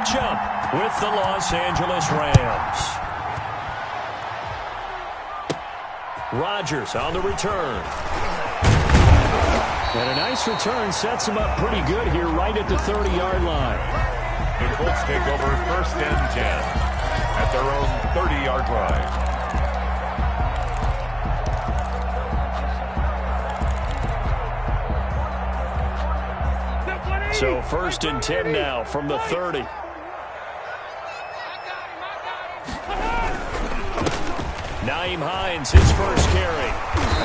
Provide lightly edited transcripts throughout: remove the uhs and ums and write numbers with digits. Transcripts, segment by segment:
matchup with the Los Angeles Rams. Rodgers on the return. And a nice return sets him up pretty good here right at the 30-yard line. The Colts take over 1st and 10 at their own 30-yard line. So 1st and 10 now from the 30. Nyheim Hines, his first carry.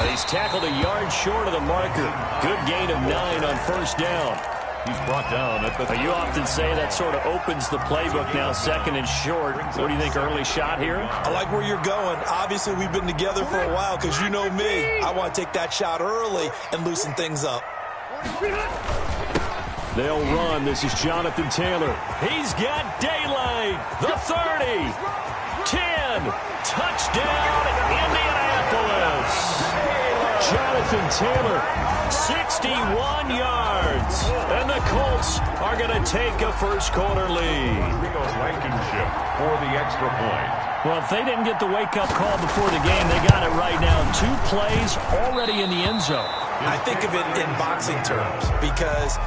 He's tackled a yard short of the marker. Good gain of 9 on 1st down. He's brought down at the... You often say that sort of opens the playbook now, 2nd and short. What do you think, early shot here? I like where you're going. Obviously, we've been together for a while because you know me. I want to take that shot early and loosen things up. They'll run. This is Jonathan Taylor. He's got daylight. The 30. 10. Touchdown, Indianapolis. Jonathan Taylor, 61 yards. And the Colts are going to take a first-quarter lead. Blankenship for the extra point. Well, if they didn't get the wake-up call before the game, they got it right now. 2 plays already in the end zone. I think of it in boxing terms because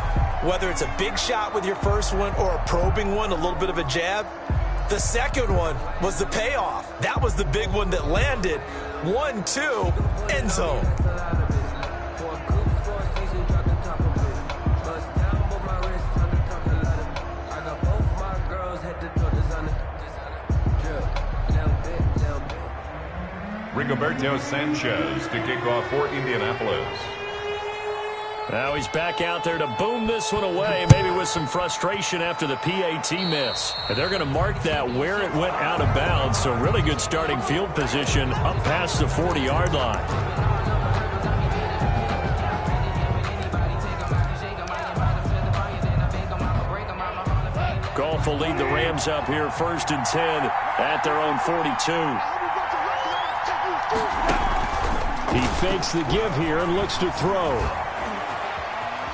whether it's a big shot with your first one or a probing one, a little bit of a jab, the second one was the payoff. That was the big one that landed. 1-2, end zone. Rigoberto Sanchez to kick off for Indianapolis. Now he's back out there to boom this one away, maybe with some frustration after the PAT miss. And they're going to mark that where it went out of bounds, so really good starting field position up past the 40-yard line. Goff will lead the Rams up here 1st and 10 at their own 42. He fakes the give here and looks to throw.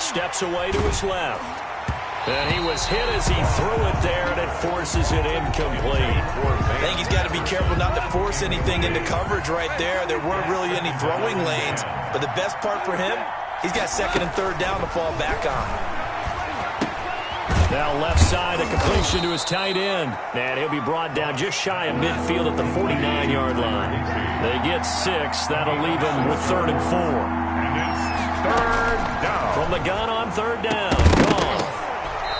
Steps away to his left. And he was hit as he threw it there, and it forces it incomplete. I think he's got to be careful not to force anything into coverage right there. There weren't really any throwing lanes, but the best part for him, he's got 2nd and 3rd down to fall back on. Now left side, a completion to his tight end. And he'll be brought down just shy of midfield at the 49-yard line. They get 6. That'll leave him with 3rd and 4. And it's 3rd down. From the gun on 3rd down. Goff.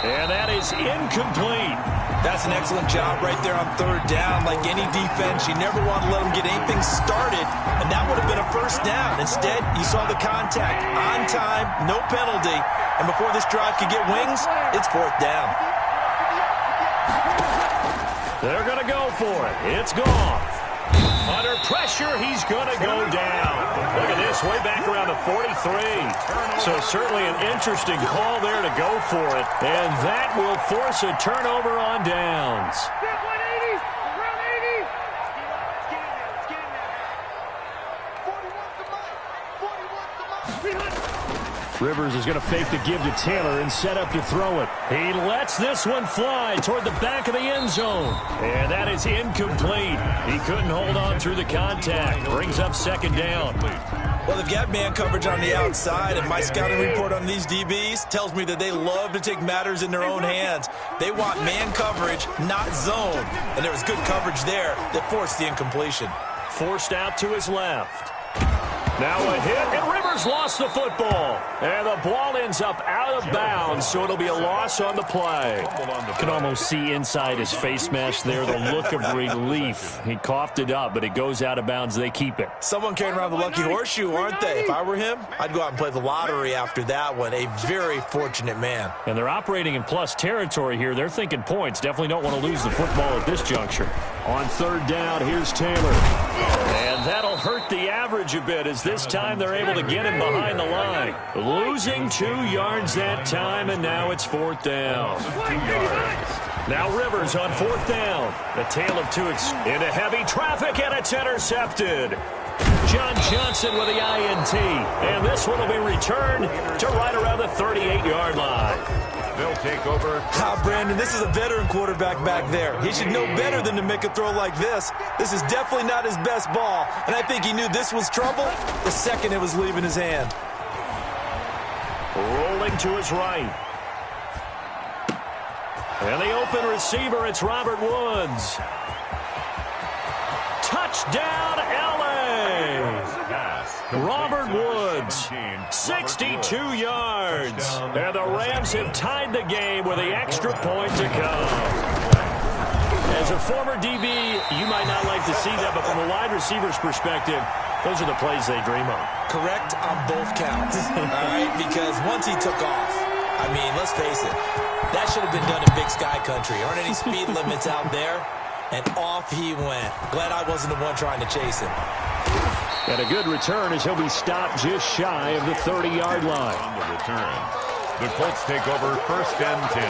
And that is incomplete. That's an excellent job right there on 3rd down. Like any defense, you never want to let them get anything started, and that would have been a 1st down. Instead, you saw the contact on time, no penalty, and before this drive could get wings, it's 4th down. They're going to go for it. It's Goff. Under pressure, he's going to go down. Look at this, way back around the 43. So certainly an interesting call there to go for it. And that will force a turnover on downs. Rivers is going to fake the give to Taylor and set up to throw it. He lets this one fly toward the back of the end zone. And that is incomplete. He couldn't hold on through the contact. Brings up 2nd down. Well, they've got man coverage on the outside, and my scouting report on these DBs tells me that they love to take matters in their own hands. They want man coverage, not zone. And there was good coverage there that forced the incompletion. Forced out to his left. Now a hit, and Rivers lost the football. And the ball ends up out of bounds, so it'll be a loss on the play. You can almost see inside his face mask there the look of relief. He coughed it up, but it goes out of bounds. They keep it. Someone carrying around the lucky horseshoe, aren't they? If I were him, I'd go out and play the lottery after that one. A very fortunate man. And they're operating in plus territory here. They're thinking points. Definitely don't want to lose the football at this juncture. On 3rd down, here's Taylor. And that'll hurt the average a bit as this time they're able to get him behind the line. Losing 2 yards that time, and now it's 4th down. 2 yards. Now Rivers on 4th down. The tale of two into heavy traffic, and it's intercepted. John Johnson with the INT. And this one will be returned to right around the 38-yard line. They'll take over. Brandon, this is a veteran quarterback back there. He should know better than to make a throw like this. This is definitely not his best ball, and I think he knew this was trouble the second it was leaving his hand. Rolling to his right. And the open receiver, it's Robert Woods. Touchdown, L.A. Robert Woods, 62 yards. And the Rams have tied the game with the extra point to come. As a former DB, you might not like to see that, but from a wide receiver's perspective, those are the plays they dream of. Correct on both counts. All right, because once he took off, I mean, let's face it, that should have been done in Big Sky Country. Aren't any speed limits out there? And off he went. Glad I wasn't the one trying to chase him. And a good return as he'll be stopped just shy of the 30-yard line. On the return, the Colts take over 1st and 10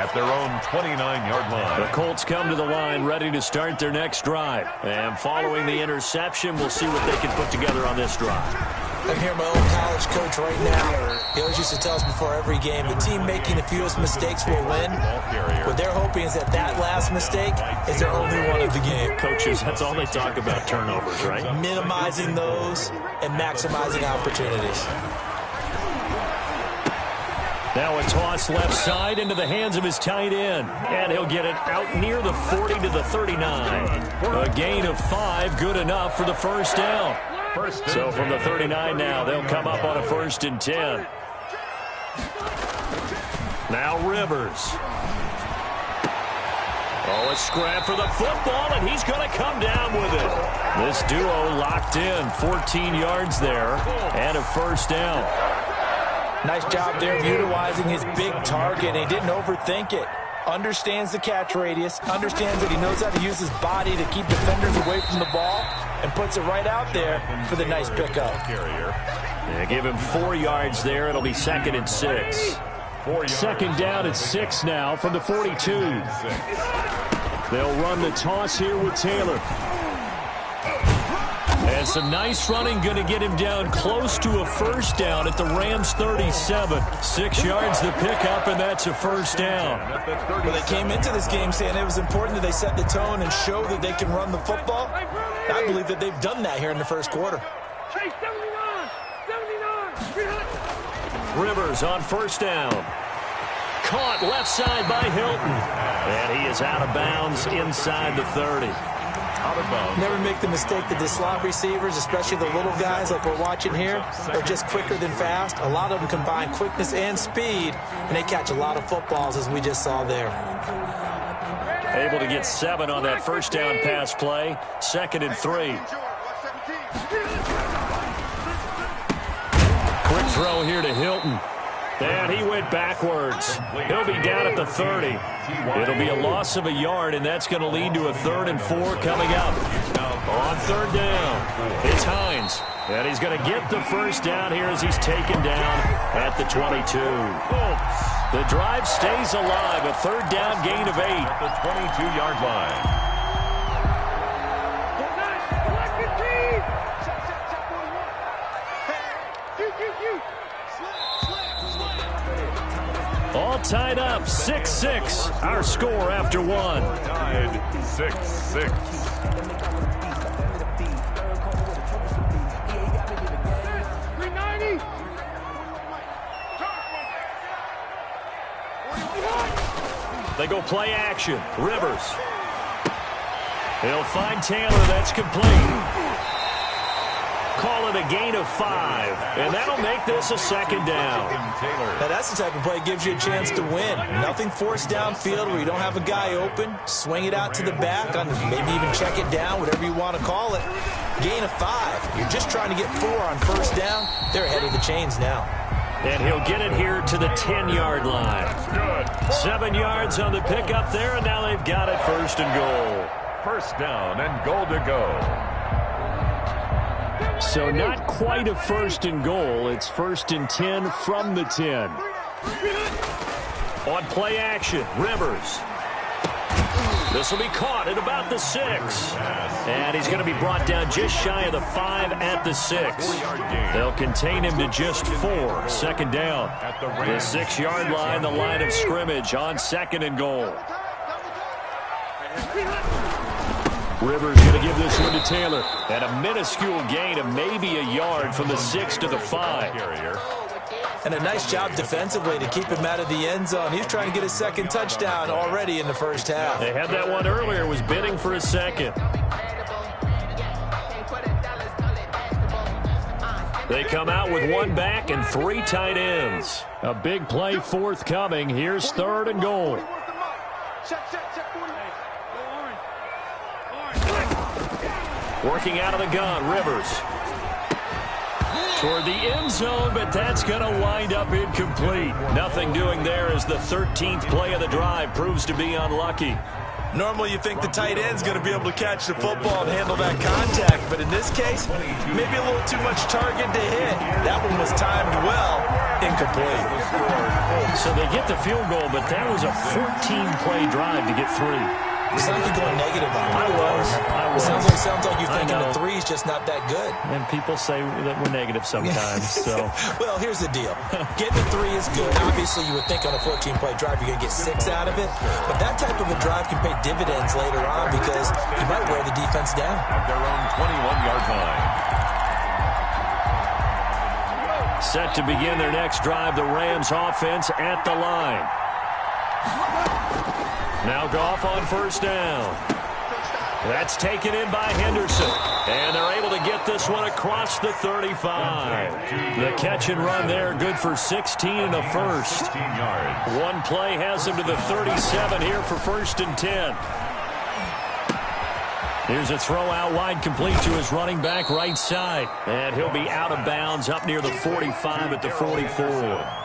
at their own 29-yard line. The Colts come to the line ready to start their next drive. And following the interception, we'll see what they can put together on this drive. I'm here, my old college coach right now. He always used to tell us before every game, the team making the fewest mistakes will win. What they're hoping is that last mistake is their only one of the game. Coaches, that's all they talk about, turnovers, right? Minimizing those and maximizing opportunities. Now a toss left side into the hands of his tight end. And he'll get it out near the 40 to the 39. A gain of 5, good enough for the first down. So from the 39 now, they'll come up on a 1st and 10. Now Rivers. Oh, a scrap for the football, and he's going to come down with it. This duo locked in, 14 yards there, and a 1st down. Nice job there of utilizing his big target, and he didn't overthink it. Understands the catch radius, understands that he knows how to use his body to keep defenders away from the ball, and puts it right out there for the nice pickup. Yeah, give him 4 yards there. It'll be 2nd and 6. 2nd down at 6 now from the 42. They'll run the toss here with Taylor. And some nice running, going to get him down close to a 1st down at the Rams 37. 6 yards the pickup, and that's a 1st down. Well, they came into this game saying it was important that they set the tone and show that they can run the football. I believe that they've done that here in the 1st quarter. Rivers on 1st down. Caught left side by Hilton. And he is out of bounds inside the 30. Never make the mistake that the slot receivers, especially the little guys like we're watching here, are just quicker than fast. A lot of them combine quickness and speed, and they catch a lot of footballs, as we just saw there. Able to get 7 on that 1st down pass play. 2nd and 3. Quick throw here to Hilton. And he went backwards. He'll be down at the 30. It'll be a loss of a yard, and that's going to lead to a 3rd and 4 coming up. On 3rd down, it's Hines. And he's going to get the 1st down here as he's taken down at the 22. The drive stays alive. A 3rd down gain of 8. At the 22-yard line. All tied up, 6-6. Our score after 1. Tied 6-6. They go play action. Rivers. He'll find Taylor. That's complete. Call it a gain of 5, and that'll make this a 2nd down. Now that's the type of play that gives you a chance to win. Nothing forced downfield where you don't have a guy open. Swing it out to the back, maybe even check it down, whatever you want to call it. Gain of 5. You're just trying to get 4 on 1st down. They're ahead of the chains now. And he'll get it here to the 10-yard line. 7 yards on the pickup there, and now they've got it 1st and goal. 1st down and goal to go. So not quite a 1st and goal. It's 1st and 10 from the 10. On play action, Rivers. This will be caught at about the 6. And he's going to be brought down just shy of the 5 at the 6. They'll contain him to just 4. Second down. The 6-yard line, the line of scrimmage on 2nd and goal. Rivers going to give this one to Taylor. And a minuscule gain of maybe a yard from the 6 to the 5. And a nice job defensively to keep him out of the end zone. He's trying to get his 2nd touchdown already in the first half. They had that one earlier, was bidding for a 2nd. They come out with 1 back and 3 tight ends. A big play forthcoming. Here's 3rd and goal. Working out of the gun, Rivers. Toward the end zone, but that's going to wind up incomplete. Nothing doing there as the 13th play of the drive proves to be unlucky. Normally you think the tight end's going to be able to catch the football and handle that contact, but in this case, maybe a little too much target to hit. That one was timed well, incomplete. So they get the field goal, but that was a 14-play drive to get 3. It sounds like you're going negative on it. I was. Sounds like you're thinking the 3's just not that good. And people say that we're negative sometimes. So, well, here's the deal. Getting a 3 is good. Obviously, you would think on a 14-play drive you're going to get 6 out of it. But that type of a drive can pay dividends later on because you might wear the defense down. At their own 21-yard line. Set to begin their next drive, the Rams offense at the line. Now Goff on 1st down. That's taken in by Henderson. And they're able to get this one across the 35. The catch and run there, good for 16 and a first. 16 yards. One play has him to the 37 here for 1st and 10. Here's a throw out wide, complete to his running back right side. And he'll be out of bounds up near the 45 at the 44.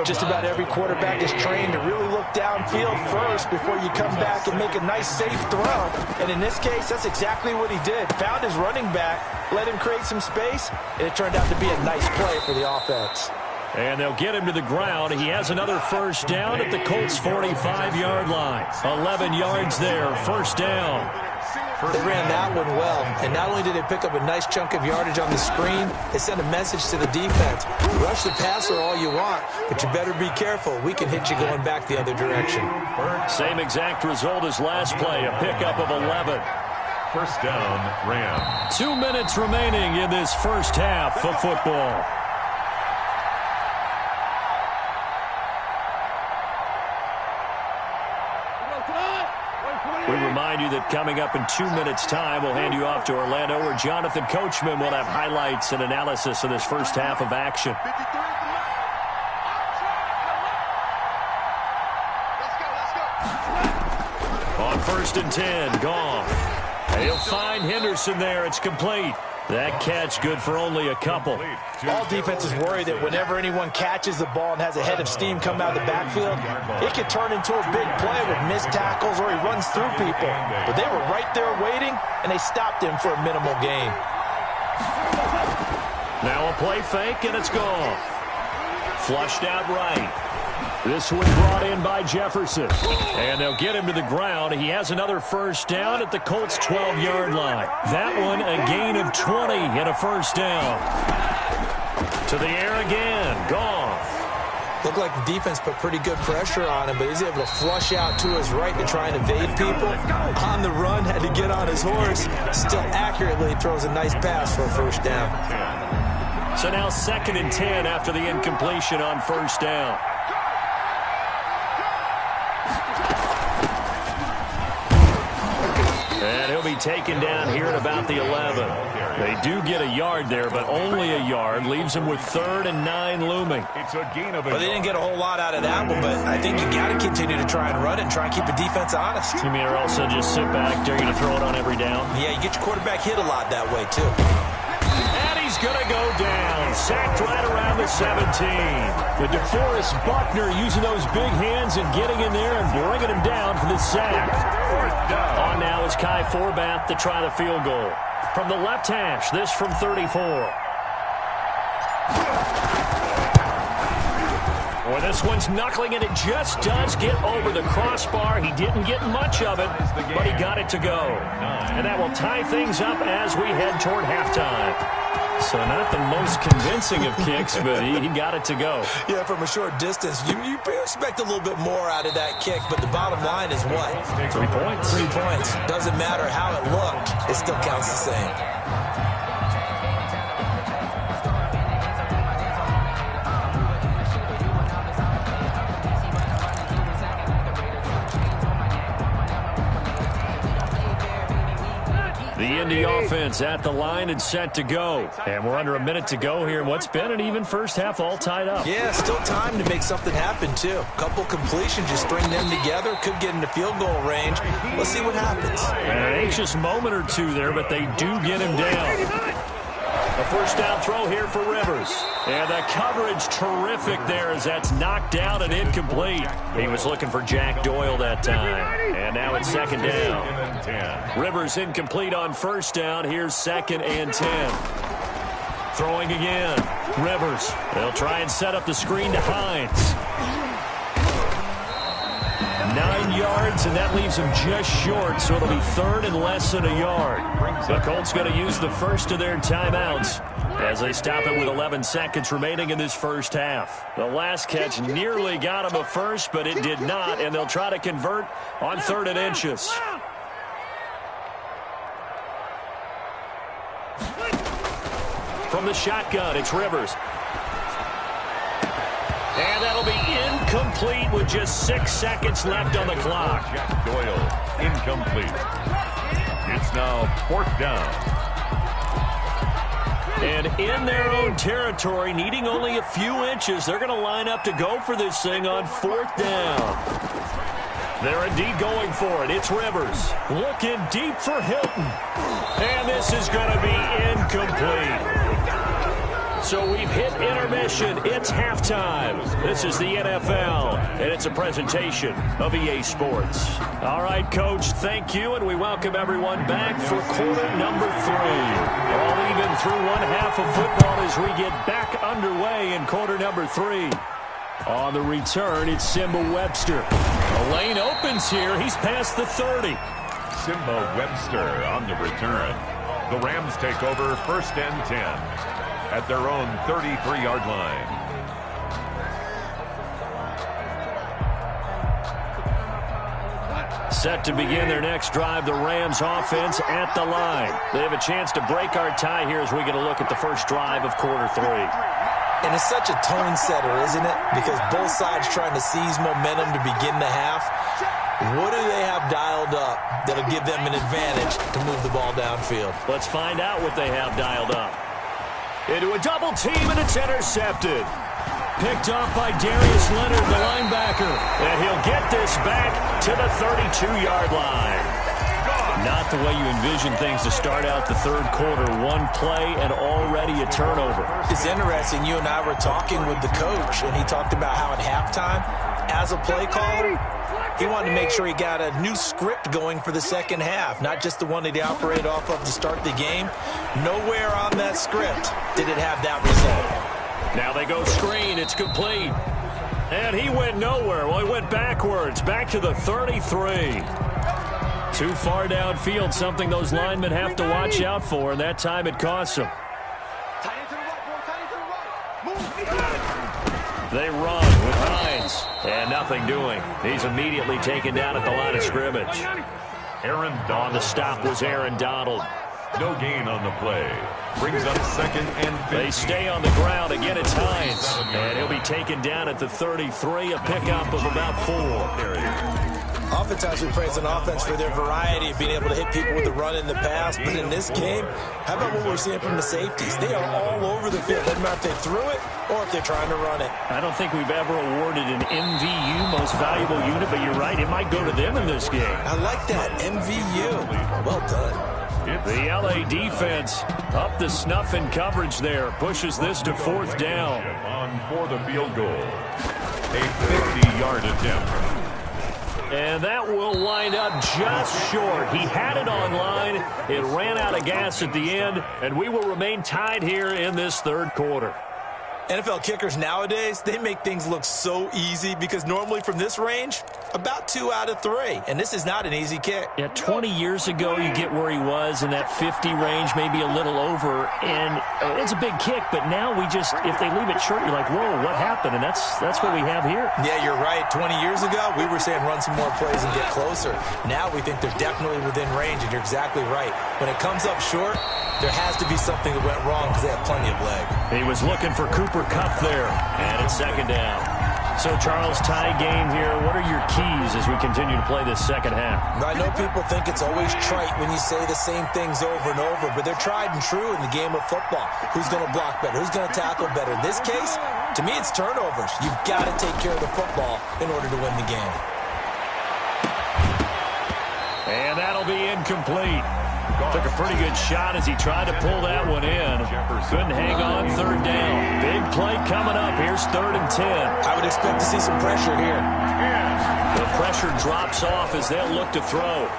Just about every quarterback is trained to really look downfield first before you come back and make a nice, safe throw. And in this case, that's exactly what he did. Found his running back, let him create some space, and it turned out to be a nice play for the offense. And they'll get him to the ground. He has another 1st down at the Colts' 45-yard line. 11 yards there, 1st down. They ran that one well, and not only did they pick up a nice chunk of yardage on the screen, they sent a message to the defense. Rush the passer all you want, but you better be careful. We can hit you going back the other direction. Same exact result as last play, a pickup of 11. 1st down, Rams. 2 minutes remaining in this first half of football. We remind you that coming up in 2 minutes' time, we'll hand you off to Orlando, where Jonathan Coachman will have highlights and analysis of this first half of action. On 1st and 10, Goff. He'll find Henderson there. It's complete. That catch good for only a couple. All defenses worry that whenever anyone catches the ball and has a head of steam come out of the backfield, it could turn into a big play with missed tackles or he runs through people. But they were right there waiting, and they stopped him for a minimal gain. Now a play fake, and it's gone. Flushed out right. This one brought in by Jefferson. And they'll get him to the ground. He has another 1st down at the Colts' 12-yard line. That one a gain of 20 and a 1st down. To the air again. Goff. Looked like the defense put pretty good pressure on him, but he's able to flush out to his right to try and evade people. On the run, had to get on his horse. Still accurately throws a nice pass for a 1st down. So now 2nd and 10 after the incompletion on 1st down. And he'll be taken down here at about the 11. They do get a yard there, but only a yard. Leaves them with 3rd and 9 looming. It's a gain of Well, they didn't get a whole lot out of that one, but I think you got to continue to try and run it and try and keep the defense honest. You mean, or else they'll just sit back, dare you to throw it on every down? Yeah, you get your quarterback hit a lot that way, too. And he's going to go down. Sacked right around the 17. But DeForest Buckner using those big hands and getting in there and bringing him down for the sack. On now is Kai Forbath to try the field goal. From the left hash, this from 34. Well, this one's knuckling, and it just does get over the crossbar. He didn't get much of it, but he got it to go. And that will tie things up as we head toward halftime. So not the most convincing of kicks, but he got it to go. Yeah, from a short distance, you expect a little bit more out of that kick, but the bottom line is what? 3 points. 3 points. Doesn't matter how it looked, it still counts the same. The Indy offense at the line and set to go. And we're under a minute to go here in what's been an even first half, all tied up. Yeah, still time to make something happen, too. Couple completions, just string them together. Could get into field goal range. Let's see what happens. And an anxious moment or two there, but they do get him down. A first down throw here for Rivers. And the coverage terrific there as that's knocked down and incomplete. He was looking for Jack Doyle that time. And now it's second down. Rivers incomplete on first down. Here's 2nd and 10. Throwing again. Rivers. They'll try and set up the screen to Hines. 9 yards, and that leaves him just short, so it'll be 3rd and less than a yard. The Colts going to use the first of their timeouts as they stop it with 11 seconds remaining in this first half. The last catch nearly got him a first, but it did not, and they'll try to convert on 3rd and inches. From the shotgun, it's Rivers. And that'll be incomplete with just 6 seconds left on the clock. Jack Doyle, incomplete. It's now 4th down. And in their own territory, needing only a few inches, they're going to line up to go for this thing on 4th down. They're indeed going for it. It's Rivers. Looking deep for Hilton. And this is going to be incomplete. So we've hit intermission. It's halftime. This is the NFL, and it's a presentation of EA Sports. All right, Coach, thank you, and we welcome everyone back for quarter number 3. All even through one half of football as we get back underway in quarter number 3. On the return, it's Simba Webster. The lane opens here. He's past the 30. Simba Webster on the return. The Rams take over 1st and 10. At their own 33-yard line. Set to begin their next drive, the Rams offense at the line. They have a chance to break our tie here as we get a look at the first drive of quarter 3. And it's such a tone setter, isn't it? Because both sides trying to seize momentum to begin the half. What do they have dialed up that'll give them an advantage to move the ball downfield? Let's find out what they have dialed up. Into a double team, and it's intercepted. Picked off by Darius Leonard, the linebacker. And he'll get this back to the 32-yard line. Not the way you envision things to start out the third quarter. One play and already a turnover. It's interesting. You and I were talking with the coach, and he talked about how at halftime, as a play caller, he wanted to make sure he got a new script going for the second half, not just the one that he operated off of to start the game. Nowhere on that script did it have that result. Now they go screen. It's complete. And he went nowhere. Well, he went backwards, back to the 33. Too far downfield, something those linemen have to watch out for, and that time it costs them. They run with Hines, and nothing doing. He's immediately taken down at the line of scrimmage. Aaron Donald. On the stop was Aaron Donald. No gain on the play. Brings up 2nd and 15. They stay on the ground. Again, it's Hines. And he'll be taken down at the 33, a pickup of about 4. Oftentimes we praise an offense for their variety of being able to hit people with the run in the pass. But in this game, how about what we're seeing from the safeties? They are all over the field. Doesn't matter if they threw it or if they're trying to run it. I don't think we've ever awarded an MVU, most valuable unit, but you're right. It might go to them in this game. I like that. MVU. Well done. The LA defense up the snuff in coverage there. Pushes this to 4th down. On for the field goal. A 50-yard attempt. And that will wind up just short. He had it on line. It ran out of gas at the end, and we will remain tied here in this third quarter. NFL kickers nowadays, they make things look so easy because normally from this range, about 2 out of 3. And this is not an easy kick. Yeah, 20 years ago, you get where he was in that 50 range, maybe a little over. And it's a big kick, but now we just, if they leave it short, you're like, whoa, what happened? And that's what we have here. Yeah, you're right. 20 years ago, we were saying run some more plays and get closer. Now we think they're definitely within range, and you're exactly right. When it comes up short, there has to be something that went wrong because they have plenty of leg. He was looking for Cooper Kupp there, and it's second down. So, Charles, tie game here. What are your keys as we continue to play this second half? I know people think it's always trite when you say the same things over and over, but they're tried and true in the game of football. Who's going to block better? Who's going to tackle better? In this case, to me, it's turnovers. You've got to take care of the football in order to win the game. And that'll be incomplete. Took a pretty good shot as he tried to pull that one in. Couldn't hang on, third down. Big play coming up. Here's 3rd and 10. I would expect to see some pressure here. The pressure drops off as they'll look to throw.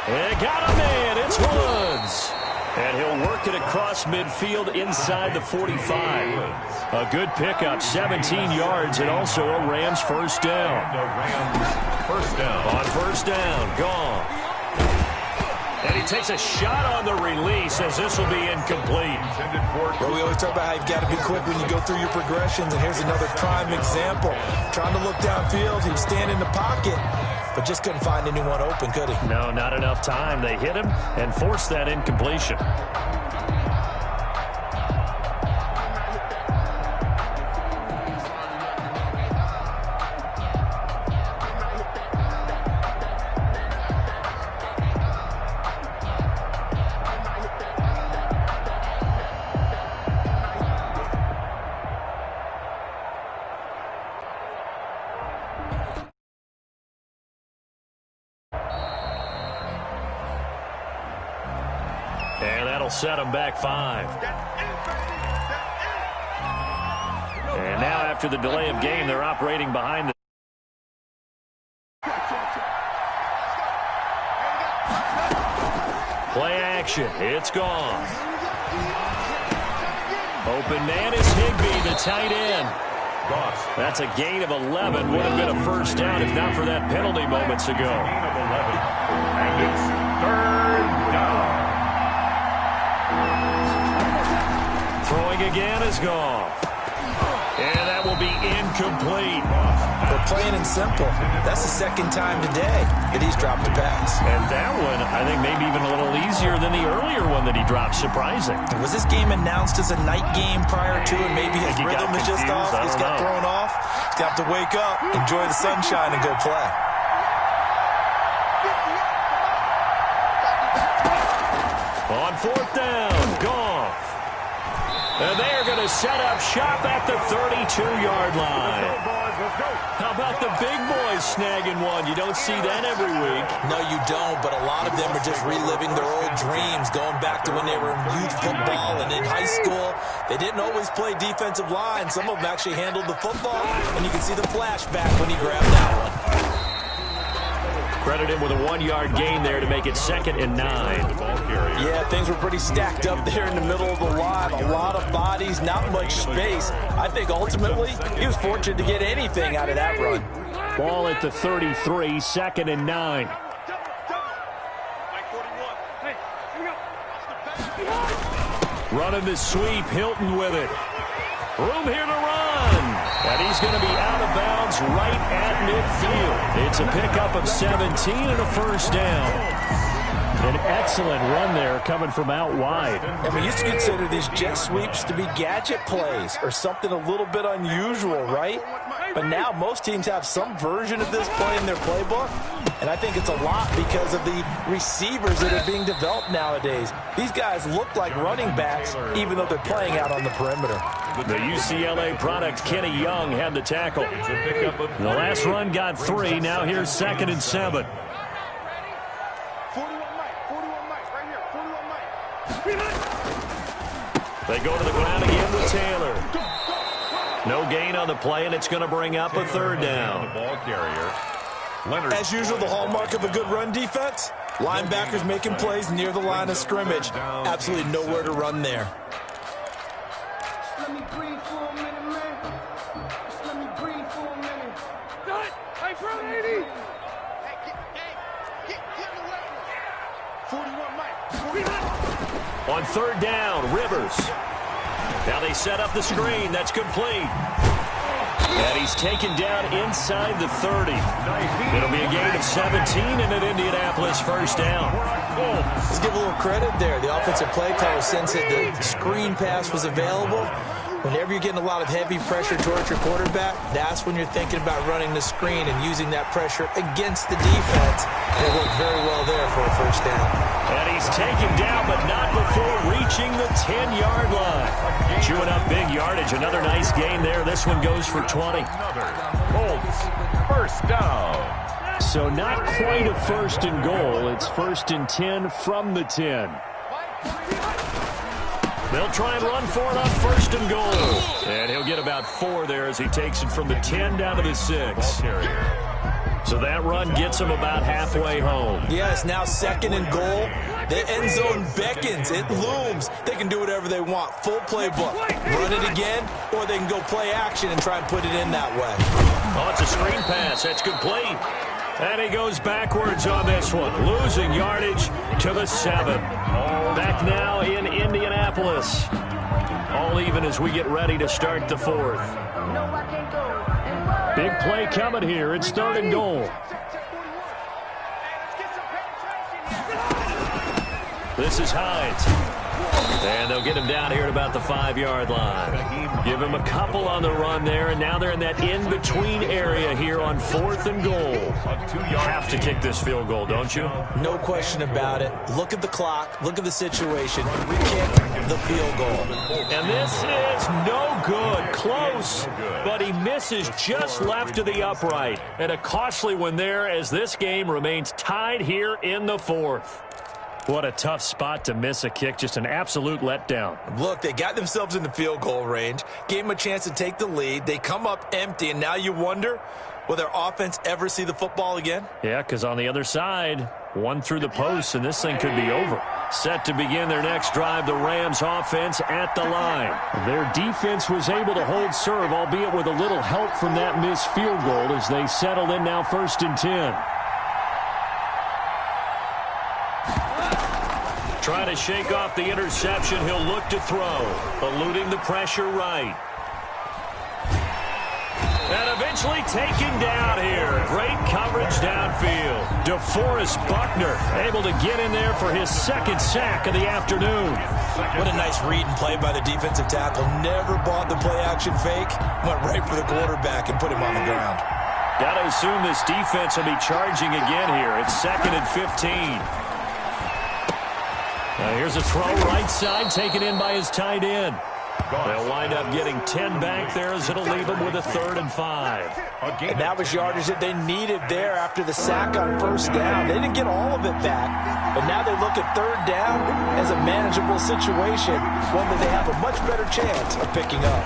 And got a man. It's Woods. And he'll work it across midfield inside the 45. A good pickup, 17 yards, and also a Rams first down. First down. On first down, gone. And he takes a shot on the release as this will be incomplete. Well, we always talk about how you've got to be quick when you go through your progressions, and here's another prime example. Trying to look downfield, he was standing in the pocket, but just couldn't find anyone open, could he? No, not enough time. They hit him and forced that incompletion. And that'll set them back 5. And now after the delay of game, they're operating behind the... Play action. It's gone. Open man is Higbee, the tight end. That's a gain of 11. Would have been a first down if not for that penalty moments ago. Gain of 11. And it's 3rd down. Throwing again is gone. And that will be incomplete. We're plain and simple. That's the second time today that he's dropped a pass. And that one, I think, maybe even a little easier than the earlier one that he dropped. Surprising. Was this game announced as a night game prior to, and maybe his rhythm is just off? He's got thrown off. He's got to wake up, enjoy the sunshine, and go play. On 4th down, Goff. And they're going to set up shop at the 32-yard line. How about the big boys snagging one? You don't see that every week. No, you don't, but a lot of them are just reliving their old dreams, going back to when they were in youth football and in high school. They didn't always play defensive line. Some of them actually handled the football, and you can see the flashback when he grabbed that one. Credit him with a 1-yard gain there to make it 2nd and 9. Yeah, things were pretty stacked up there in the middle of the line. A lot of bodies, not much space. I think ultimately he was fortunate to get anything out of that run. Ball at the 33, 2nd and 9. Running the sweep, Hilton with it. Room here to run. And he's going to be out of bounds right at midfield. It's a pickup of 17 and a first down. An excellent run there coming from out wide. And we used to consider these jet sweeps to be gadget plays or something a little bit unusual, right? But now most teams have some version of this play in their playbook. And I think it's a lot because of the receivers that are being developed nowadays. These guys look like running backs even though they're playing out on the perimeter. The UCLA product, Kenny Young, had the tackle. The last run got 3. Now here's 2nd and 7. They go to the ground again with Taylor. No gain on the play, and it's going to bring up a 3rd down. The ball carrier. Leonard. As usual, the hallmark of a good run defense, linebackers making plays near the line of scrimmage. Absolutely nowhere to run there. Let me breathe for a minute, man. Just let me breathe for a minute. Done. Hey, bro, 80. Hey, get in the way. 41, Mike. On third down, Rivers. Now they set up the screen. That's complete. And he's taken down inside the 30. It'll be a gain of 17 and an Indianapolis first down. Let's give a little credit there. The offensive play caller sensed that the screen pass was available. Whenever you're getting a lot of heavy pressure towards your quarterback, that's when you're thinking about running the screen and using that pressure against the defense. And it worked very well there for a first down. And he's taken down, but not before reaching the 10-yard line. Chewing up big yardage. Another nice gain there. This one goes for 20. Colts, first down. So not quite a first and goal. It's first and 10 from the 10. They'll try and run for it on first and goal. And he'll get about 4 there as he takes it from the 10 down to the 6. So that run gets him about halfway home. Yeah, it's now second and goal. The end zone beckons. It looms. They can do whatever they want. Full playbook. Run it again, or they can go play action and try and put it in that way. Oh, it's a screen pass. That's complete. And he goes backwards on this one, losing yardage to the 7. Back now in Indianapolis. All even as we get ready to start the 4th. Big play coming here. It's third and goal. This is Hines. And they'll get him down here at about the 5-yard line. Give him a couple on the run there, and now they're in that in-between area here on 4th and goal. You have to kick this field goal, don't you? No question about it. Look at the clock. Look at the situation. Kick the field goal. And this is no good. Close, but he misses just left of the upright. And a costly one there as this game remains tied here in the 4th. What a tough spot to miss a kick. Just an absolute letdown. Look, they got themselves in the field goal range, gave them a chance to take the lead. They come up empty, and now you wonder, will their offense ever see the football again? Yeah, because on the other side, one through the post, and this thing could be over. Set to begin their next drive, the Rams offense at the line. Their defense was able to hold serve, albeit with a little help from that missed field goal as they settle in now first and 10. Trying to shake off the interception. He'll look to throw. Eluding the pressure right. And eventually taken down here. Great coverage downfield. DeForest Buckner able to get in there for his second sack of the afternoon. What a nice read and play by the defensive tackle. Never bought the play-action fake. Went right for the quarterback and put him on the ground. Got to assume this defense will be charging again here. It's 2nd and 15. Here's a throw right side taken in by his tight end. They'll wind up getting 10 back there as it'll leave them with a 3rd and 5. And that was yardage that they needed there after the sack on first down. They didn't get all of it back, but now they look at 3rd down as a manageable situation, one that they have a much better chance of picking up.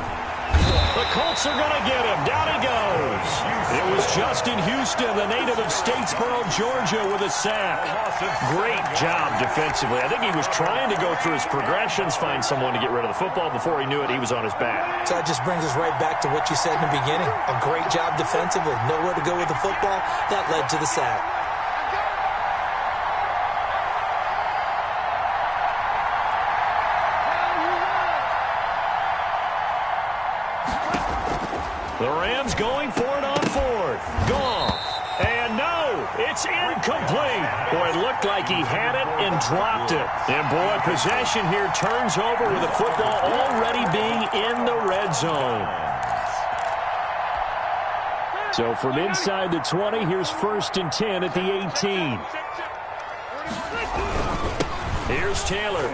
The Colts are going to get him. Down he goes. It was Justin Houston, the native of Statesboro, Georgia, with a sack. Great job defensively. I think he was trying to go through his progressions, find someone to get rid of the football. Before he knew it, he was on his back. So that just brings us right back to what you said in the beginning. A great job defensively. Nowhere to go with the football. That led to the sack. The Rams going for it on 4th. Goff. And no, it's incomplete. Boy, it looked like he had it and dropped it. And boy, possession here turns over with the football already being in the red zone. So from inside the 20, here's 1st and 10 at the 18. Here's Taylor.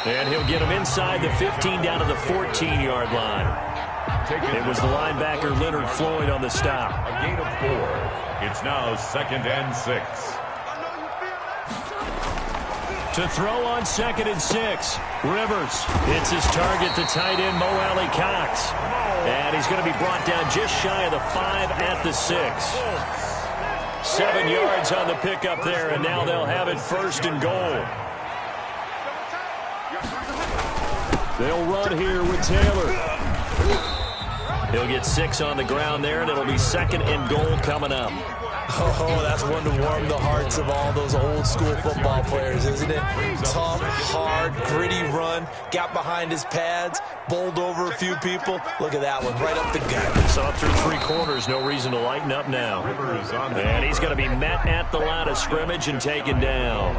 And he'll get him inside the 15 down to the 14-yard line. It was the linebacker Leonard Floyd on the stop. A gain of 4. It's now 2nd and 6. To throw on 2nd and 6. Rivers hits his target, the tight end, Mo Alley Cox. And he's going to be brought down just shy of the 5 at the 6. 7 yards on the pickup there, and now they'll have it 1st and goal. They'll run here with Taylor. He'll get 6 on the ground there, and it'll be 2nd and goal coming up. Oh, that's one to warm the hearts of all those old-school football players, isn't it? Tough, hard, gritty run, got behind his pads, bowled over a few people. Look at that one, right up the gut. Saw through 3 quarters, no reason to lighten up now. And he's going to be met at the line of scrimmage and taken down.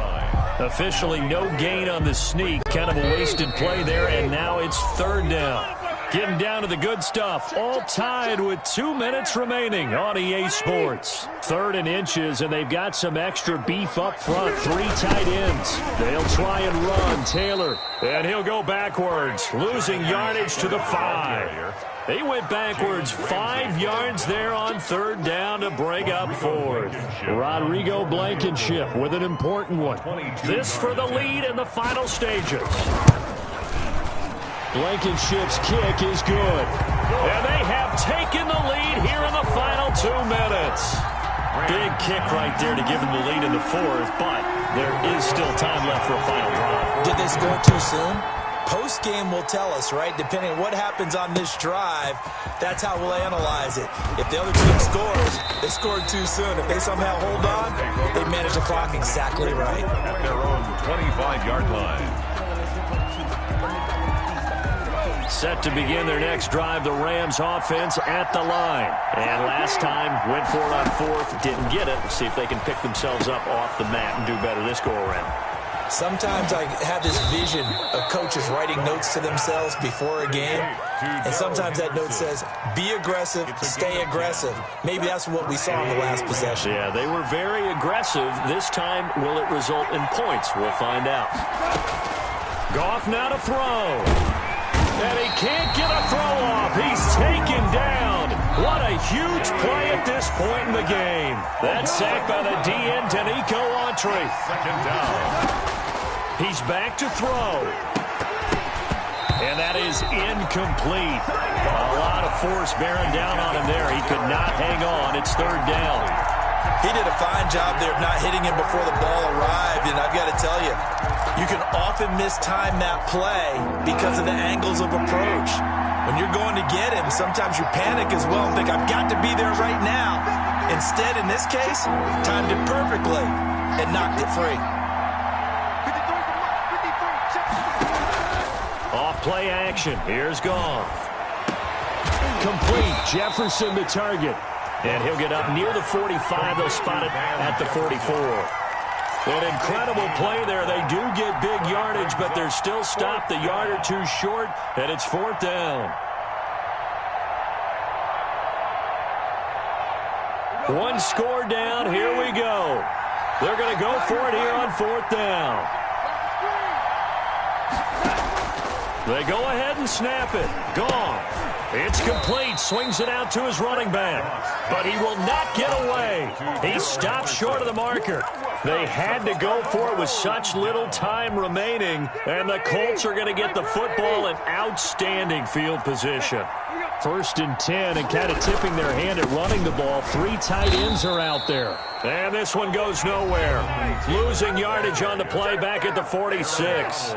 Officially no gain on the sneak, kind of a wasted play there, and now it's 3rd down. Getting down to the good stuff, all tied with 2 minutes remaining on EA Sports. 3rd and inches, and they've got some extra beef up front. 3 tight ends. They'll try and run. Taylor, and he'll go backwards, losing yardage to the 5. They went backwards 5 yards there on 3rd down to break up 4th. Rodrigo Blankenship with an important one. This for the lead in the final stages. Blankenship's kick is good. And they have taken the lead here in the final 2 minutes. Big kick right there to give them the lead in the 4th, but there is still time left for a final drive. Did they score too soon? Post-game will tell us, right? Depending on what happens on this drive, that's how we'll analyze it. If the other team scores, they scored too soon. If they somehow hold on, they manage the clock exactly right. At their own 25-yard line. Set to begin their next drive, the Rams offense at the line. And last time, went for it on 4th, didn't get it. See if they can pick themselves up off the mat and do better this go-around. Sometimes I have this vision of coaches writing notes to themselves before a game, and sometimes that note says, be aggressive, stay aggressive. Maybe that's what we saw in the last possession. Yeah, they were very aggressive. This time, will it result in points? We'll find out. Goff now to throw. And he can't get a throw off. He's taken down. What a huge play at this point in the game. That sack by the DN, Danico Autry. 2nd down. He's back to throw. And that is incomplete. A lot of force bearing down on him there. He could not hang on. It's 3rd down. He did a fine job there of not hitting him before the ball arrived, and I've got to tell you, you can often mistime that play because of the angles of approach. When you're going to get him, sometimes you panic as well and think, I've got to be there right now. Instead, in this case, timed it perfectly and knocked it free. Off play action. Here's Goff. Complete. Jefferson the target. And he'll get up near the 45. They'll spot it at the 44. An incredible play there. They do get big yardage, but they're still stopped a yard or 2 short, and it's 4th down. One score down. Here we go. They're going to go for it here on 4th down. They go ahead and snap it. Goff. It's complete. Swings it out to his running back. But he will not get away. He stopped short of the marker. They had to go for it with such little time remaining. And the Colts are going to get the football in outstanding field position. 1st and 10, and kind of tipping their hand at running the ball. 3 tight ends are out there. And this one goes nowhere. Losing yardage on the play back at the 46.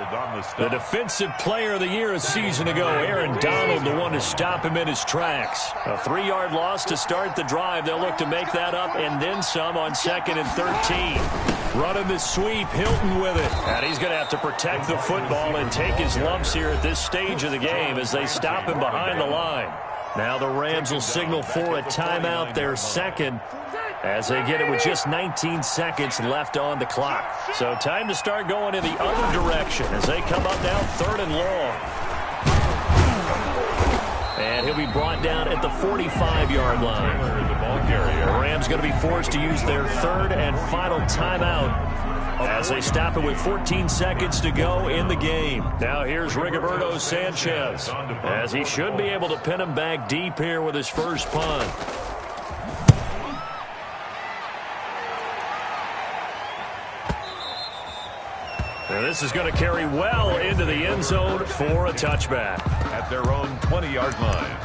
The defensive player of the year a season ago, Aaron Donald, the one to stop him in his tracks. A 3-yard loss to start the drive. They'll look to make that up and then some on 2nd and 13. Running the sweep, Hilton with it. And he's going to have to protect the football and take his lumps here at this stage of the game as they stop him behind the line. Now the Rams will signal for a timeout, their 2nd, as they get it with just 19 seconds left on the clock. So time to start going in the other direction as they come up now 3rd and long. And he'll be brought down at the 45-yard line. The Rams going to be forced to use their 3rd and final timeout as they stop it with 14 seconds to go in the game. Now here's Rigoberto Sanchez as he should be able to pin him back deep here with his first punt. And this is going to carry well into the end zone for a touchback. At their own 20-yard line.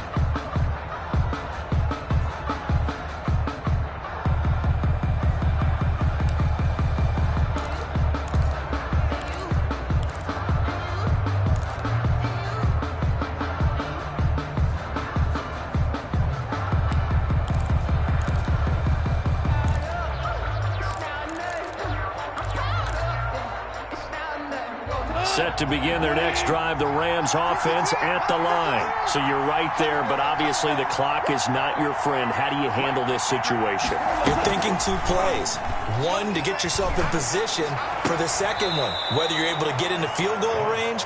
Set to begin their next drive, the Rams offense at the line. So you're right there, but obviously the clock is not your friend. How do you handle this situation? You're thinking 2 plays. One, to get yourself in position for the second one, whether you're able to get into field goal range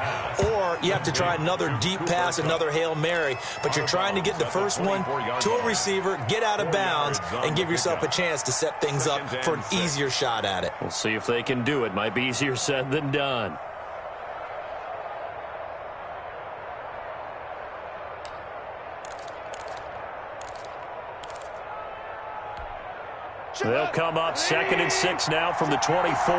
or you have to try another deep pass, another Hail Mary. But you're trying to get the first one to a receiver, get out of bounds, and give yourself a chance to set things up for an easier shot at it. We'll see if they can do it. Might be easier said than done. They'll come up 2nd and 6 now from the 24.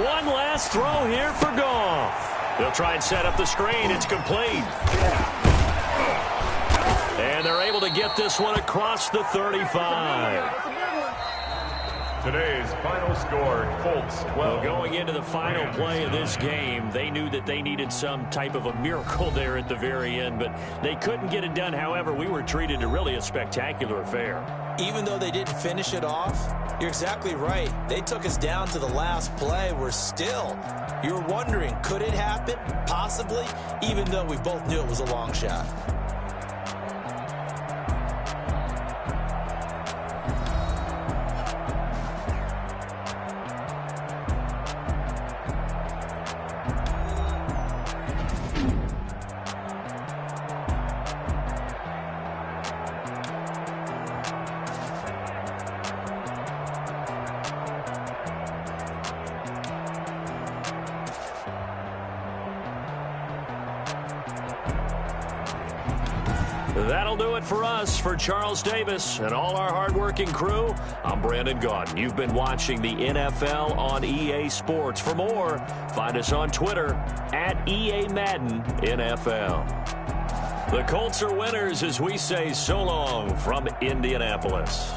One last throw here for Goff. They'll try and set up the screen. It's complete. And they're able to get this one across the 35. Today's final score, Colts 12. Well, going into the final play of this game, they knew that they needed some type of a miracle there at the very end, but they couldn't get it done. However, we were treated to really a spectacular affair. Even though they didn't finish it off, you're exactly right. They took us down to the last play. We're still, you're wondering, could it happen? Possibly, even though we both knew it was a long shot. That'll do it for us. For Charles Davis and all our hardworking crew, I'm Brandon Gaudin. You've been watching the NFL on EA Sports. For more, find us on Twitter at EA Madden NFL. The Colts are winners as we say so long from Indianapolis.